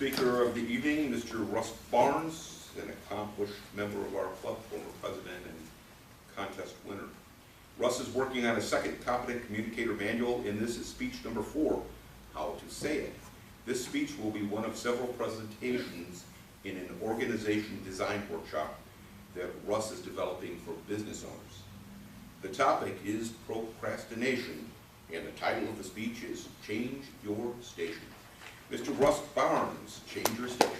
speaker of the evening, Mr. Russ Barnes, an accomplished member of our club, former president and contest winner. Russ is working on a second competent communicator manual, and this is speech number 4, how to say it. This speech will be one of several presentations in an organization design workshop that Russ is developing for business owners. The topic is procrastination, and the title of the speech is Change Your Station. Mr. Russ Barnes, change your station.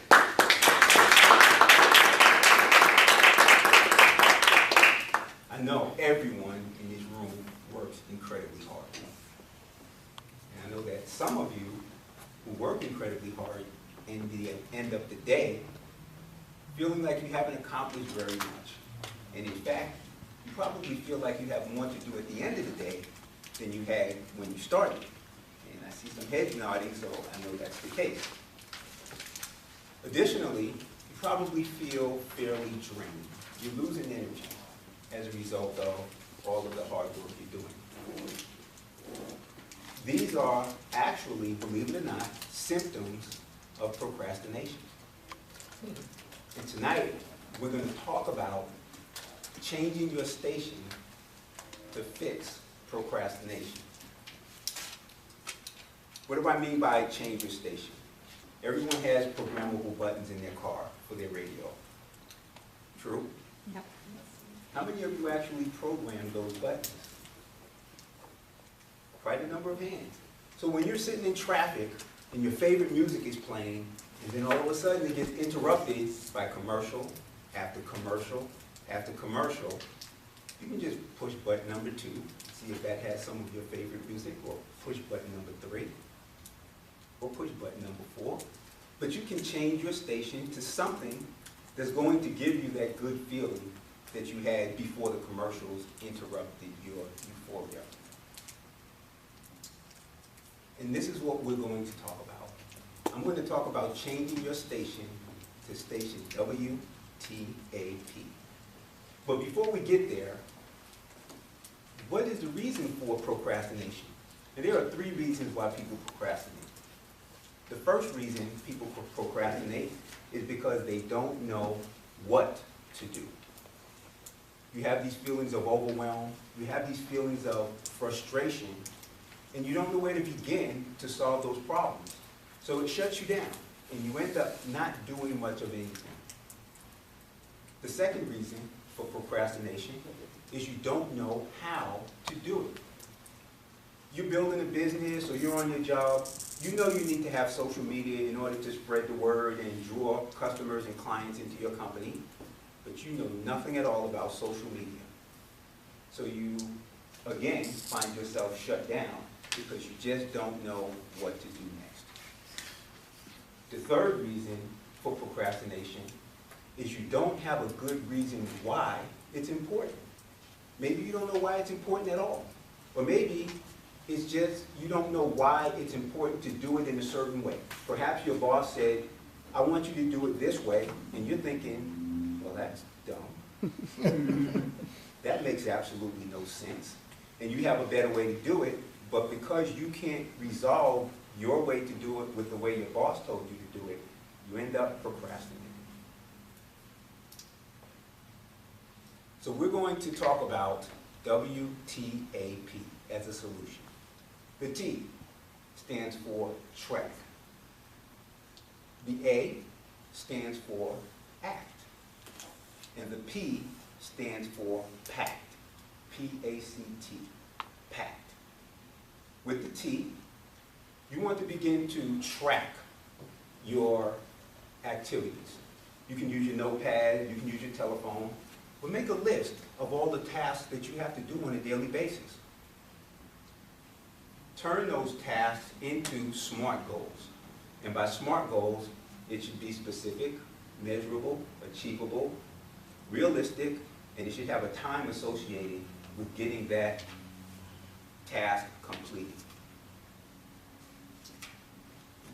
I know everyone in this room works incredibly hard. And I know that some of you who work incredibly hard and at the end of the day, feeling like you haven't accomplished very much. And in fact, you probably feel like you have more to do at the end of the day than you had when you started. And I see some heads nodding, so I know that's the case. Additionally, you probably feel fairly drained. You're losing energy as a result of all of the hard work you're doing. These are actually, believe it or not, symptoms of procrastination. And tonight, we're going to talk about changing your station to fix procrastination. What do I mean by change your station? Everyone has programmable buttons in their car for their radio. True? Yep. How many of you actually program those buttons? Quite a number of hands. So when you're sitting in traffic and your favorite music is playing, and then all of a sudden it gets interrupted by commercial after commercial after commercial, you can just push button number 2, see if that has some of your favorite music, or push button number 3, or push button number 4. But you can change your station to something that's going to give you that good feeling that you had before the commercials interrupted your euphoria. And this is what we're going to talk about. I'm going to talk about changing your station to station WTAP. But before we get there, what is the reason for procrastination? And there are 3 reasons why people procrastinate. The first reason people procrastinate is because they don't know what to do. You have these feelings of overwhelm, you have these feelings of frustration, and you don't know where to begin to solve those problems. So it shuts you down, and you end up not doing much of anything. The second reason for procrastination is you don't know how to do it. You're building a business or you're on your job, you know you need to have social media in order to spread the word and draw customers and clients into your company, but you know nothing at all about social media. So you, again, find yourself shut down because you just don't know what to do next. The third reason for procrastination is you don't have a good reason why it's important. Maybe you don't know why it's important at all. Or maybe it's just you don't know why it's important to do it in a certain way. Perhaps your boss said, I want you to do it this way, and you're thinking, well, that's dumb. That makes absolutely no sense. And you have a better way to do it, but because you can't resolve your way to do it with the way your boss told you to do it, you end up procrastinating. So we're going to talk about WTAP as a solution. The T stands for track. The A stands for act. And the P stands for pact. P-A-C-T, pact. With the T, you want to begin to track your activities. You can use your notepad, you can use your telephone, but make a list of all the tasks that you have to do on a daily basis. Turn those tasks into SMART goals. And by SMART goals, it should be specific, measurable, achievable, realistic, and it should have a time associated with getting that task completed.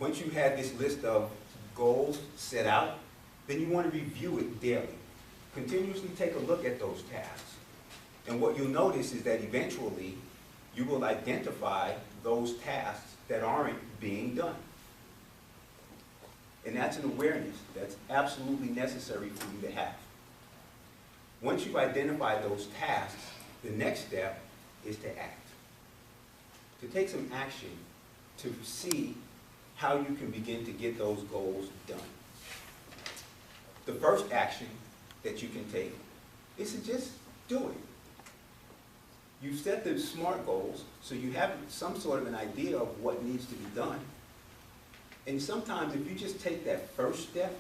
Once you have this list of goals set out, then you want to review it daily. Continuously take a look at those tasks. And what you'll notice is that eventually you will identify those tasks that aren't being done. And that's an awareness that's absolutely necessary for you to have. Once you've identified those tasks, the next step is to act. To take some action to see how you can begin to get those goals done. The first action that you can take is to just do it. You set the SMART goals so you have some sort of an idea of what needs to be done. And sometimes if you just take that first step,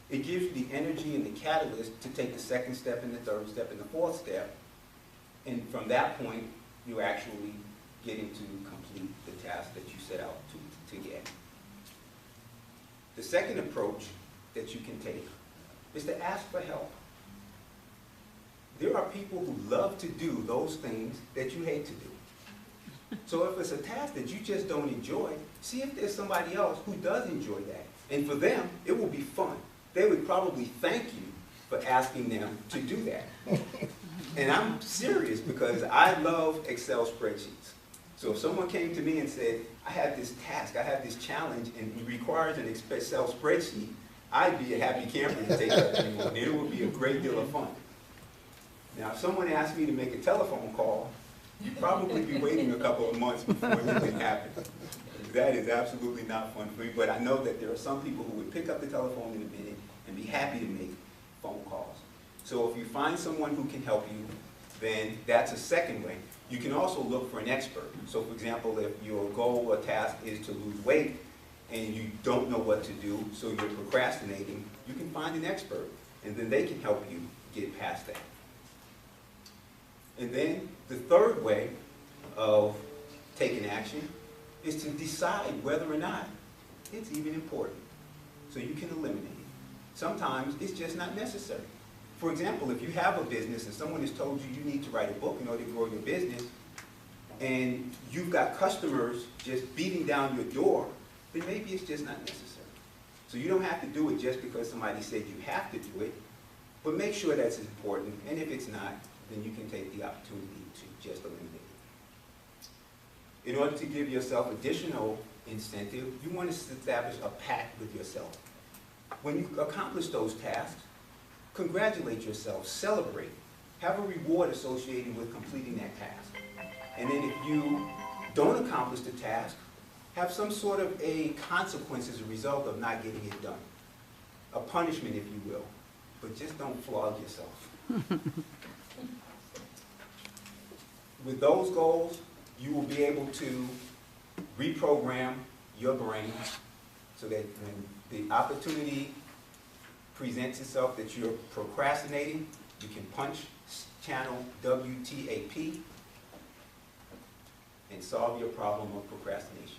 it gives you the energy and the catalyst to take the second step and the third step and the fourth step. And from that point, you're actually getting to complete the task that you set out to get. The second approach that you can take is to ask for help. There are people who love to do those things that you hate to do. So if it's a task that you just don't enjoy, see if there's somebody else who does enjoy that. And for them, it will be fun. They would probably thank you for asking them to do that. And I'm serious because I love Excel spreadsheets. So if someone came to me and said, I have this task, I have this challenge, and it requires an Excel spreadsheet, I'd be a happy camper to take that thing on. It would be a great deal of fun. Now, if someone asked me to make a telephone call, you'd probably be waiting a couple of months before it can happen. That is absolutely not fun for me, but I know that there are some people who would pick up the telephone in a minute and be happy to make phone calls. So if you find someone who can help you, then that's a second way. You can also look for an expert. So for example, if your goal or task is to lose weight and you don't know what to do, so you're procrastinating, you can find an expert, and then they can help you get past that. And then the third way of taking action is to decide whether or not it's even important. So you can eliminate it. Sometimes it's just not necessary. For example, if you have a business and someone has told you you need to write a book in order to grow your business, and you've got customers just beating down your door, then maybe it's just not necessary. So you don't have to do it just because somebody said you have to do it, but make sure that's important, and if it's not, then you can take the opportunity to just eliminate it. In order to give yourself additional incentive, you want to establish a pact with yourself. When you accomplish those tasks, congratulate yourself, celebrate, have a reward associated with completing that task. And then if you don't accomplish the task, have some sort of a consequence as a result of not getting it done. A punishment, if you will, but just don't flog yourself. With those goals, you will be able to reprogram your brain so that when the opportunity presents itself that you're procrastinating, you can punch channel WTAP and solve your problem of procrastination.